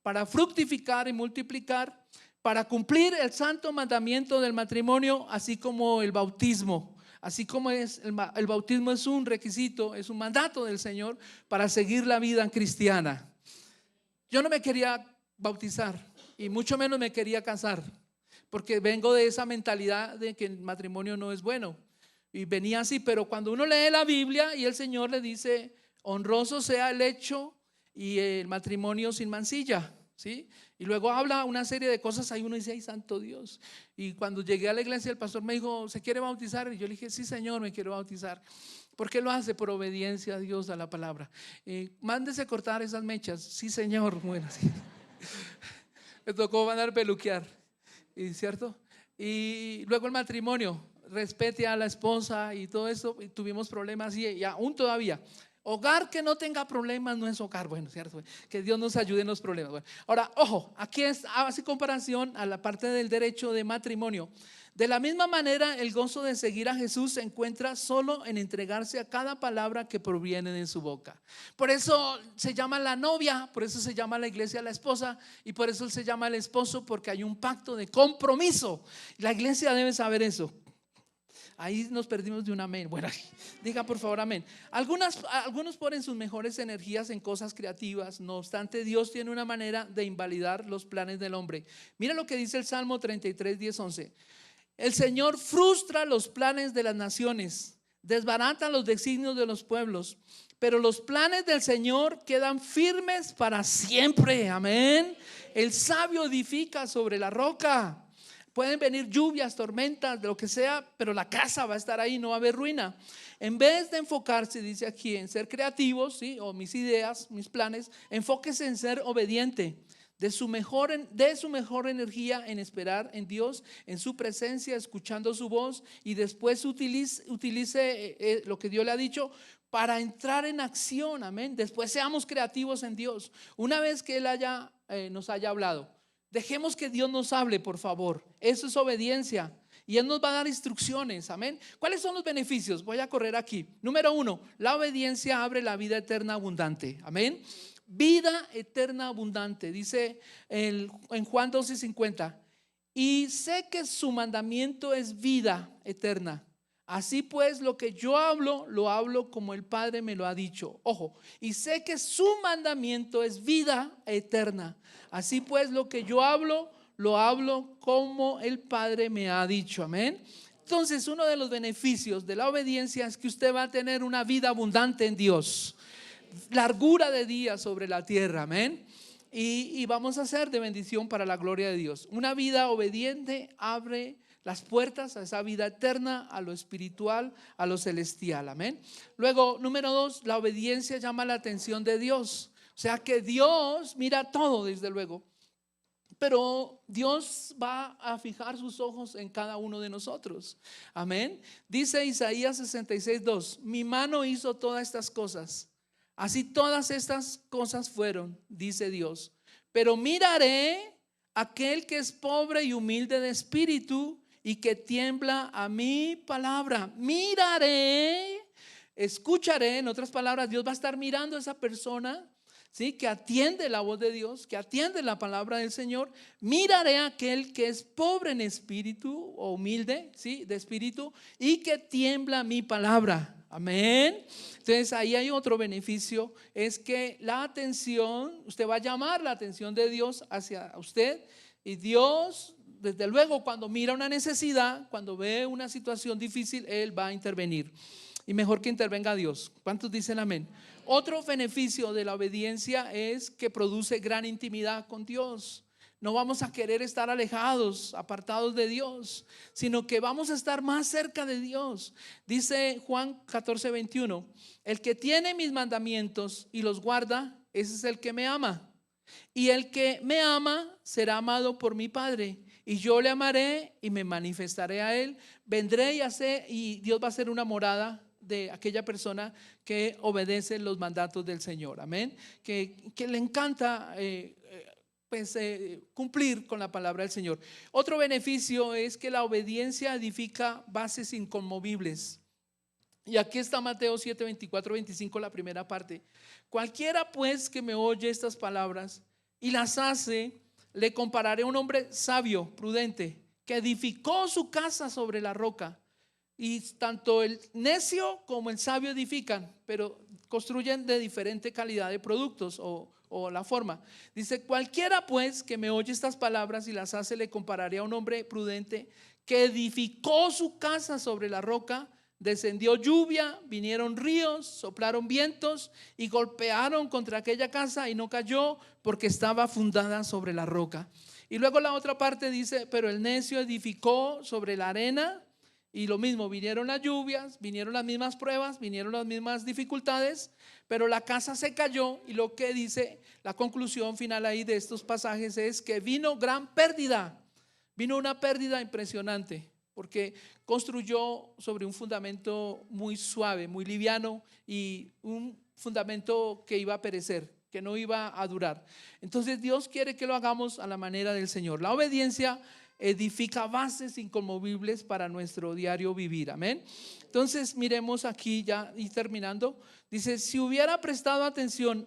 para fructificar y multiplicar, para cumplir el santo mandamiento del matrimonio, así como el bautismo. Así como el bautismo es un requisito, es un mandato del Señor para seguir la vida cristiana. Yo no me quería bautizar y mucho menos me quería casar, porque vengo de esa mentalidad de que el matrimonio no es bueno. Y venía así, pero cuando uno lee la Biblia y el Señor le dice: honroso sea el hecho y el matrimonio sin mancilla, ¿sí? Y luego habla una serie de cosas, ahí uno dice: ay, santo Dios. Y cuando llegué a la iglesia, el pastor me dijo: ¿se quiere bautizar? Y yo le dije: sí, Señor, me quiero bautizar. ¿Por qué lo hace? Por obediencia a Dios, a la palabra. Mándese cortar esas mechas. Sí, Señor. Bueno, sí. Me tocó mandar peluquear, ¿cierto? Y luego el matrimonio, respete a la esposa y todo eso. Y tuvimos problemas y aún todavía. Hogar que no tenga problemas no es hogar bueno, ¿cierto? Que Dios nos ayude en los problemas. Bueno, ahora, ojo, aquí hace comparación a la parte del derecho de matrimonio. De la misma manera, el gozo de seguir a Jesús se encuentra solo en entregarse a cada palabra que proviene de su boca. Por eso se llama la novia, por eso se llama la iglesia la esposa, y por eso se llama el esposo, porque hay un pacto de compromiso. La iglesia debe saber eso. Ahí nos perdimos de un amén. Bueno, diga por favor amén. Algunos ponen sus mejores energías en cosas creativas. No obstante, Dios tiene una manera de invalidar los planes del hombre. Mira lo que dice el Salmo 33, 10, 11. El Señor frustra los planes de las naciones, desbarata los designios de los pueblos, pero los planes del Señor quedan firmes para siempre. Amén. El sabio edifica sobre la roca. Pueden venir lluvias, tormentas, de lo que sea, pero la casa va a estar ahí, no va a haber ruina. En vez de enfocarse, dice aquí, en ser creativos, ¿sí? O mis ideas, mis planes, enfóquese en ser obediente. De su mejor energía en esperar en Dios, en su presencia, escuchando su voz, y después utilice lo que Dios le ha dicho para entrar en acción. Amén. Después seamos creativos en Dios. Una vez que Él nos haya hablado, dejemos que Dios nos hable, por favor. Eso es obediencia. Y Él nos va a dar instrucciones. Amén. ¿Cuáles son los beneficios? Voy a correr aquí. Número 1, la obediencia abre la vida eterna abundante. Amén. Vida eterna abundante. Dice en Juan 12:50. Y sé que su mandamiento es vida eterna. Así pues, lo que yo hablo, lo hablo como el Padre me lo ha dicho. Ojo, y sé que su mandamiento es vida eterna. Así pues, lo que yo hablo, lo hablo como el Padre me ha dicho. Amén. Entonces, uno de los beneficios de la obediencia es que usted va a tener una vida abundante en Dios. Largura de días sobre la tierra. Amén. Y vamos a ser de bendición para la gloria de Dios. Una vida obediente abre las puertas a esa vida eterna, a lo espiritual, a lo celestial. Amén. Luego, número 2, la obediencia llama la atención de Dios. O sea que Dios mira todo, desde luego, pero Dios va a fijar sus ojos en cada uno de nosotros. Amén. Dice Isaías 66:2: mi mano hizo todas estas cosas, así todas estas cosas fueron, dice Dios. Pero miraré a aquel que es pobre y humilde de espíritu y que tiembla a mi palabra. Miraré, escucharé. En otras palabras, Dios va a estar mirando a esa persona, ¿sí? Que atiende la voz de Dios, que atiende la palabra del Señor. Miraré a aquel que es pobre en espíritu o humilde, ¿sí? De espíritu, y que tiembla mi palabra. Amén. Entonces ahí hay otro beneficio, es que la atención, usted va a llamar la atención de Dios hacia usted, y Dios, desde luego, cuando mira una necesidad, cuando ve una situación difícil, Él va a intervenir. Y mejor que intervenga Dios. ¿Cuántos dicen amén? Otro beneficio de la obediencia es que produce gran intimidad con Dios. No vamos a querer estar alejados, apartados de Dios, sino que vamos a estar más cerca de Dios. Dice Juan 14:21: el que tiene mis mandamientos y los guarda, ese es el que me ama. Y el que me ama será amado por mi Padre, y yo le amaré y me manifestaré a él. Vendré y Dios va a hacer una morada de aquella persona que obedece los mandatos del Señor. Amén. Que le encanta pues cumplir con la palabra del Señor. Otro beneficio es que la obediencia edifica bases inconmovibles. Y aquí está Mateo 7, 24, 25, la primera parte. Cualquiera pues que me oye estas palabras y las hace, le compararé a un hombre sabio, prudente, que edificó su casa sobre la roca. Y tanto el necio como el sabio edifican, pero construyen de diferente calidad de productos o la forma. Dice, cualquiera pues que me oye estas palabras y las hace, le compararé a un hombre prudente que edificó su casa sobre la roca. Descendió lluvia, vinieron ríos, soplaron vientos y golpearon contra aquella casa y no cayó porque estaba fundada sobre la roca. Y luego la otra parte dice, pero el necio edificó sobre la arena. Y lo mismo, vinieron las lluvias, vinieron las mismas pruebas, vinieron las mismas dificultades, pero la casa se cayó. Y lo que dice la conclusión final ahí de estos pasajes es que vino gran pérdida, vino una pérdida impresionante, porque construyó sobre un fundamento muy suave, muy liviano, y un fundamento que iba a perecer, que no iba a durar. Entonces Dios quiere que lo hagamos a la manera del Señor. La obediencia edifica bases inconmovibles para nuestro diario vivir, amén. Entonces miremos aquí ya y terminando, dice, si hubiera prestado atención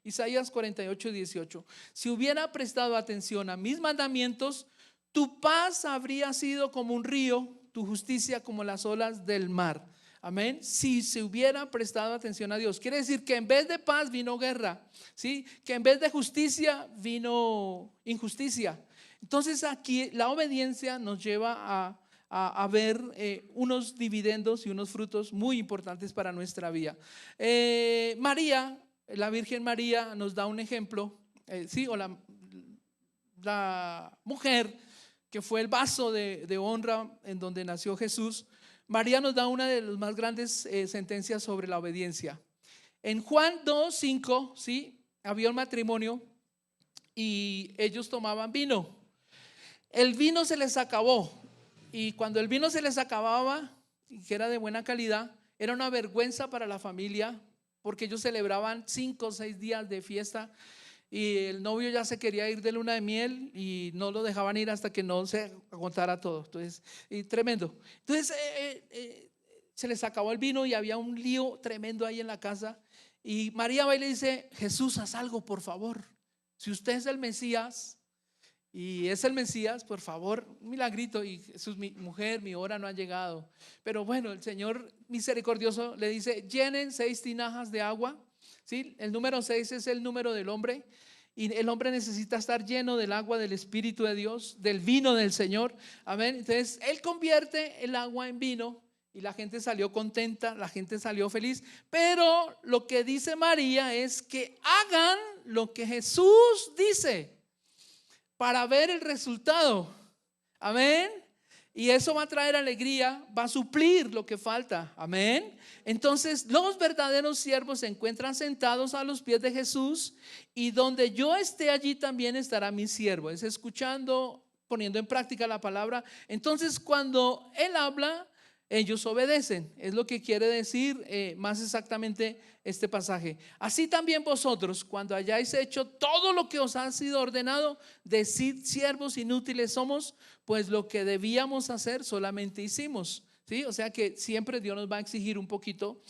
Isaías 48, 18, si hubiera prestado atención a mis mandamientos, tu paz habría sido como un río, tu justicia como las olas del mar. Amén. Si se hubiera prestado atención a Dios, quiere decir que en vez de paz vino guerra, ¿sí? Que en vez de justicia vino injusticia. Entonces aquí la obediencia nos lleva a ver unos dividendos y unos frutos muy importantes para nuestra vida. María, la Virgen María nos da un ejemplo, ¿sí? O la mujer que fue el vaso de honra en donde nació Jesús. María nos da una de las más grandes sentencias sobre la obediencia. En Juan 2, 5, ¿sí? Había un matrimonio y ellos tomaban vino. El vino se les acabó, y cuando el vino se les acababa, y que era de buena calidad, era una vergüenza para la familia, porque ellos celebraban 5 o 6 días de fiesta. Y el novio ya se quería ir de luna de miel y no lo dejaban ir hasta que no se agontara todo. Entonces, tremendo. Entonces se les acabó el vino y había un lío tremendo ahí en la casa. Y María va y le dice, Jesús, haz algo por favor. Si usted es el Mesías y es el Mesías, por favor, un milagrito. Y Jesús, mi mujer, mi hora no ha llegado. Pero bueno, el Señor misericordioso le dice, llenen 6 tinajas de agua. ¿Sí? El número 6 es el número del hombre, y el hombre necesita estar lleno del agua del Espíritu de Dios, del vino del Señor, amén. Entonces él convierte el agua en vino y la gente salió contenta, la gente salió feliz. Pero lo que dice María es que hagan lo que Jesús dice para ver el resultado, amén. Y eso va a traer alegría, va a suplir lo que falta, amén. Entonces los verdaderos siervos se encuentran sentados a los pies de Jesús, y donde yo esté, allí también estará mi siervo. Es escuchando, poniendo en práctica la palabra. Entonces cuando Él habla, ellos obedecen. Es lo que quiere decir más exactamente este pasaje. Así también vosotros, cuando hayáis hecho todo lo que os ha sido ordenado, decid, siervos inútiles somos, pues lo que debíamos hacer solamente hicimos. ¿Sí? O sea que siempre Dios nos va a exigir un poquito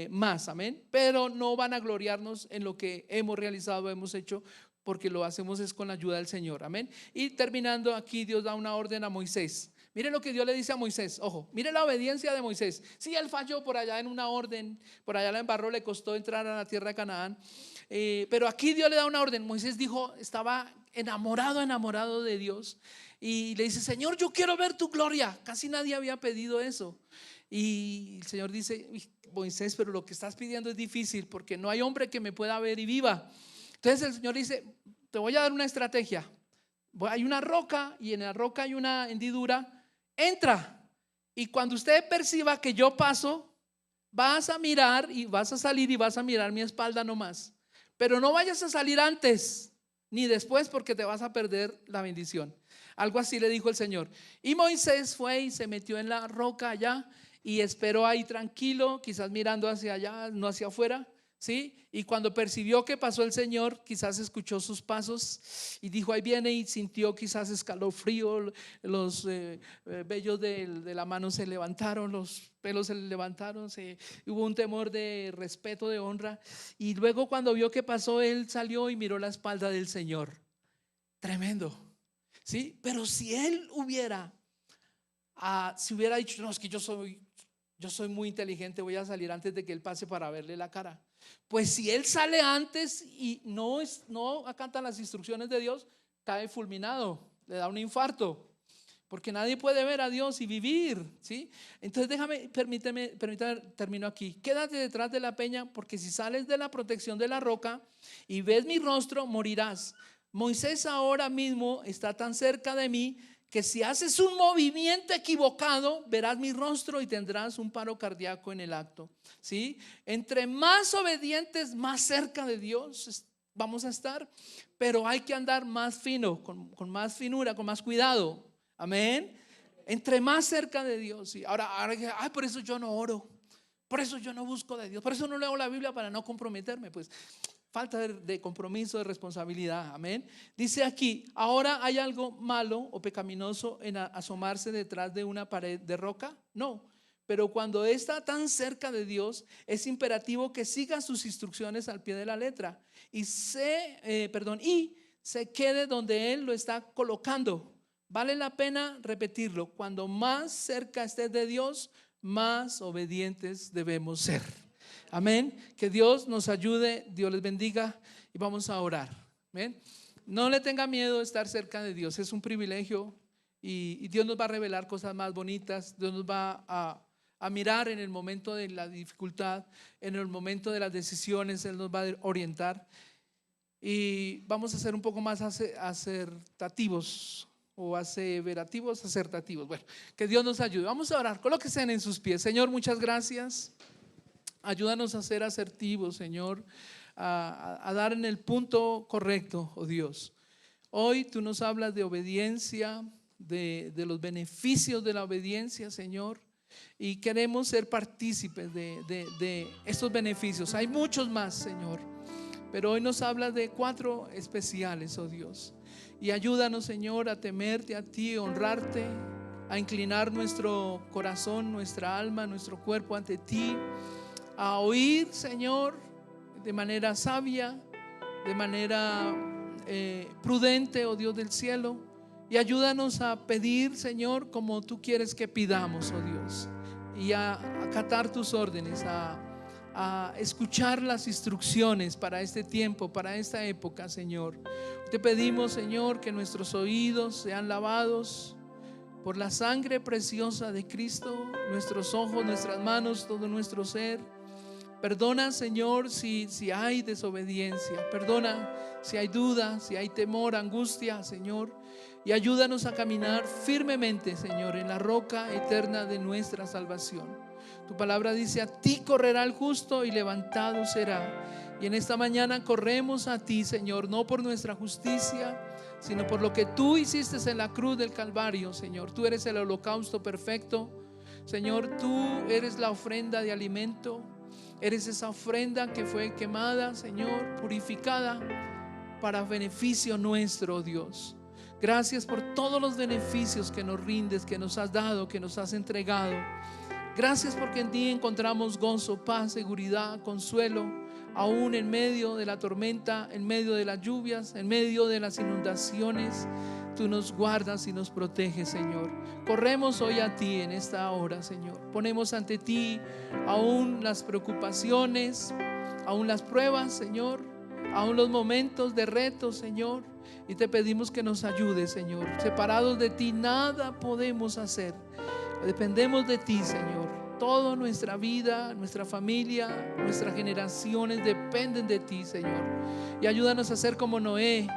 más, amén. Pero no van a gloriarnos en lo que hemos realizado, hemos hecho, porque lo hacemos es con la ayuda del Señor, amén. Y terminando aquí, Dios da una orden a Moisés. Mire lo que Dios le dice a Moisés. Ojo, mire la obediencia de Moisés. Sí, él falló por allá en una orden, por allá la embarró, le costó entrar a la tierra de Canaán, pero aquí Dios le da una orden. Moisés dijo, estaba enamorado de Dios, y le dice, Señor, yo quiero ver tu gloria. Casi nadie había pedido eso. Y el Señor dice, Moisés, pero lo que estás pidiendo es difícil, porque no hay hombre que me pueda ver y viva. Entonces el Señor dice, te voy a dar una estrategia. Hay una roca, y en la roca hay una hendidura. Entra, y cuando usted perciba que yo paso, vas a mirar y vas a salir y vas a mirar mi espalda nomás. Pero no vayas a salir antes ni después, porque te vas a perder la bendición. Algo así le dijo el Señor. Y Moisés fue y se metió en la roca allá y esperó ahí tranquilo, quizás mirando hacia allá, no hacia afuera, ¿sí? Y cuando percibió que pasó el Señor, quizás escuchó sus pasos y dijo, ahí viene, y sintió quizás escalofrío, los vellos de la mano se levantaron, los pelos se levantaron, hubo un temor de respeto, de honra. Y luego cuando vio que pasó, él salió y miró la espalda del Señor. Tremendo, ¿sí? Pero si él si hubiera dicho, no, es que yo soy muy inteligente, voy a salir antes de que él pase para verle la cara. Pues si él sale antes y no acata las instrucciones de Dios, cae fulminado, le da un infarto, porque nadie puede ver a Dios y vivir, ¿sí? Entonces permíteme, termino aquí. Quédate detrás de la peña, porque si sales de la protección de la roca y ves mi rostro, morirás. Moisés ahora mismo está tan cerca de mí que si haces un movimiento equivocado, verás mi rostro y tendrás un paro cardíaco en el acto, ¿sí? Entre más obedientes, más cerca de Dios vamos a estar, pero hay que andar más fino, con más finura, con más cuidado. Amén. Entre más cerca de Dios. ¿Sí? Ahora, por eso yo no oro, por eso yo no busco de Dios, por eso no leo la Biblia, para no comprometerme. Pues falta de compromiso, de responsabilidad. Amén. Dice aquí, ahora hay algo malo o pecaminoso en asomarse detrás de una pared de roca. No, pero cuando está tan cerca de Dios, es imperativo que siga sus instrucciones al pie de la letra y se quede donde Él lo está colocando. Vale la pena repetirlo: cuando más cerca estés de Dios, más obedientes debemos ser. Amén. Que Dios nos ayude, Dios les bendiga, y vamos a orar. Amén. No le tenga miedo de estar cerca de Dios, es un privilegio, y Dios nos va a revelar cosas más bonitas. Dios nos va a mirar en el momento de la dificultad, en el momento de las decisiones. Él nos va a orientar y vamos a ser un poco más asertativos o asertativos. Bueno, que Dios nos ayude. Vamos a orar. Colóquense en sus pies. Señor, muchas gracias. Ayúdanos a ser asertivos, Señor, a dar en el punto correcto, oh Dios. Hoy tú nos hablas de obediencia, de los beneficios de la obediencia, Señor, y queremos ser partícipes de estos beneficios. Hay muchos más, Señor, pero hoy nos hablas de 4 especiales, oh Dios. Y ayúdanos, Señor, a temerte a ti, honrarte, a inclinar nuestro corazón, nuestra alma, nuestro cuerpo ante ti, a oír, Señor, de manera sabia, de manera prudente, oh Dios del cielo. Y ayúdanos a pedir, Señor, como tú quieres que pidamos, oh Dios, y a acatar tus órdenes, a escuchar las instrucciones para este tiempo, para esta época, Señor. Te pedimos, Señor, que nuestros oídos sean lavados por la sangre preciosa de Cristo, nuestros ojos, nuestras manos, todo nuestro ser. Perdona, Señor, si hay desobediencia. Perdona si hay duda, si hay temor, angustia, Señor. Y ayúdanos a caminar firmemente, Señor, en la roca eterna de nuestra salvación. Tu palabra dice: a ti correrá el justo y levantado será. Y en esta mañana corremos a ti, Señor, no por nuestra justicia, sino por lo que tú hiciste en la cruz del Calvario, Señor. Tú eres el holocausto perfecto, Señor. Tú eres la ofrenda de alimento. Eres esa ofrenda que fue quemada, Señor, purificada para beneficio nuestro, Dios. Gracias por todos los beneficios que nos rindes, que nos has dado, que nos has entregado. Gracias porque en ti encontramos gozo, paz, seguridad, consuelo, aún en medio de la tormenta, en medio de las lluvias, en medio de las inundaciones. Tú nos guardas y nos proteges, Señor. Corremos hoy a ti en esta hora, Señor. Ponemos ante ti aún las preocupaciones, aún las pruebas, Señor, aún los momentos de reto, Señor. Y te pedimos que nos ayudes, Señor. Separados de ti nada podemos hacer. Dependemos de ti, Señor. Toda nuestra vida, nuestra familia, nuestras generaciones dependen de ti, Señor. Y ayúdanos a ser como Noé,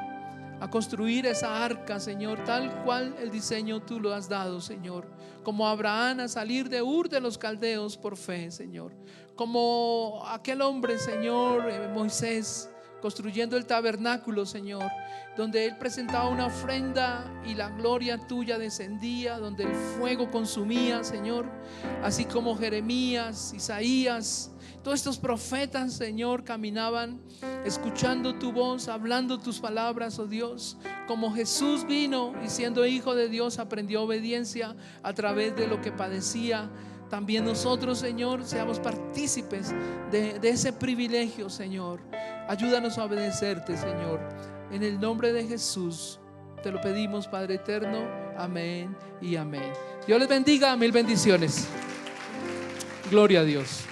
a construir esa arca, Señor, tal cual el diseño tú lo has dado, Señor. Como Abraham, a salir de Ur de los Caldeos por fe, Señor. Como aquel hombre, Señor, Moisés, construyendo el tabernáculo, Señor, donde Él presentaba una ofrenda y la gloria tuya descendía, donde el fuego consumía, Señor, así como Jeremías, Isaías, todos estos profetas, Señor, caminaban escuchando tu voz, hablando tus palabras, oh Dios. Como Jesús vino y siendo hijo de Dios aprendió obediencia a través de lo que padecía, también nosotros, Señor, seamos partícipes de ese privilegio, Señor. Ayúdanos a obedecerte, Señor. En el nombre de Jesús te lo pedimos, Padre eterno. Amén y amén. Dios les bendiga. Mil bendiciones. Gloria a Dios.